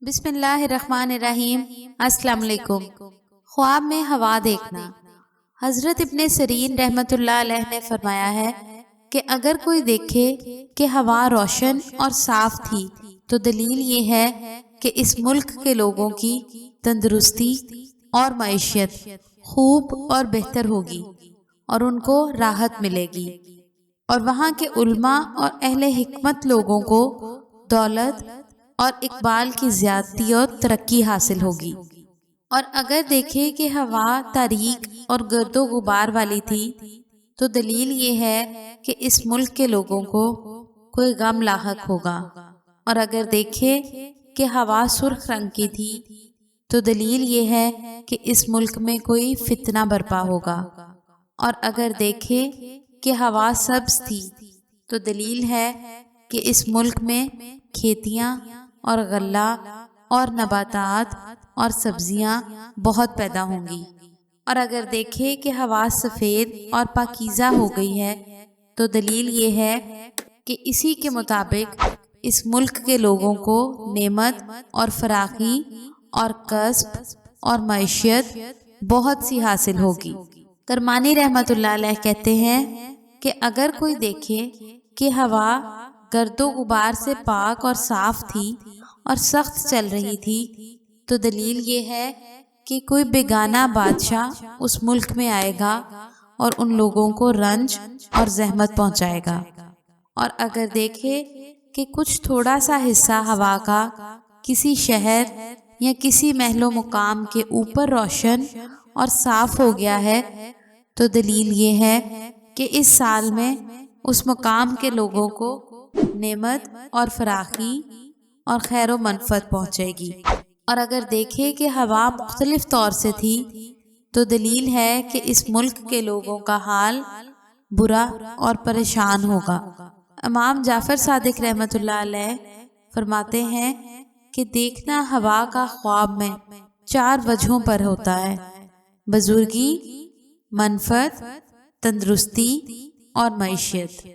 بسم اللہ الرحمن الرحیم۔ السلام علیکم۔ خواب میں ہوا دیکھنا۔ حضرت ابن سیرین رحمۃ اللہ علیہ نے فرمایا ہے کہ اگر کوئی دیکھے کہ ہوا روشن اور صاف تھی تو دلیل یہ ہے کہ اس ملک کے لوگوں کی تندرستی اور معیشت خوب اور بہتر ہوگی اور ان کو راحت ملے گی، اور وہاں کے علماء اور اہل حکمت لوگوں کو دولت اور اقبال کی زیادتی اور ترقی حاصل ہوگی۔ اور اگر دیکھے کہ ہوا تاریک اور گرد و غبار والی تھی تو دلیل یہ ہے کہ اس ملک کے لوگوں کو کوئی غم لاحق ہوگا، اور اگر دیکھے کہ ہوا سرخ رنگ کی تھی تو دلیل یہ ہے کہ اس ملک میں کوئی فتنہ برپا ہوگا، اور اگر دیکھے کہ ہوا سبز تھی تو دلیل ہے کہ اس ملک میں کھیتیاں اور غلہ اور نباتات اور سبزیاں بہت پیدا ہوں گی، اور اگر دیکھے کہ ہوا سفید اور پاکیزہ ہو گئی ہے تو دلیل یہ ہے کہ اسی کے مطابق اس ملک کے لوگوں کو نعمت اور فراخی اور کسب اور معیشت بہت سی حاصل ہوگی۔ کرمانی رحمۃ اللہ علیہ کہتے ہیں کہ اگر کوئی دیکھے کہ ہوا گرد و غبار سے پاک اور صاف تھی اور سخت چل رہی تھی تو دلیل یہ ہے کہ کوئی بیگانہ بادشاہ اس ملک میں آئے گا اور ان لوگوں کو رنج اور زحمت پہنچائے گا، اور اگر دیکھے کہ کچھ تھوڑا سا حصہ ہوا کا کسی شہر یا کسی محل و مقام کے اوپر روشن اور صاف ہو گیا ہے تو دلیل یہ ہے کہ اس سال میں اس مقام کے لوگوں کو نعمت اور فراخی اور خیر و منفعت پہنچے گی، اور اگر دیکھے کہ ہوا مختلف طور سے تھی تو دلیل ہے کہ اس ملک کے لوگوں کا حال برا اور پریشان ہوگا۔ امام جعفر صادق رحمۃ اللہ علیہ فرماتے ہیں کہ دیکھنا ہوا کا خواب میں 4 وجہوں پر ہوتا ہے: بزرگی، منفعت، تندرستی اور معیشت۔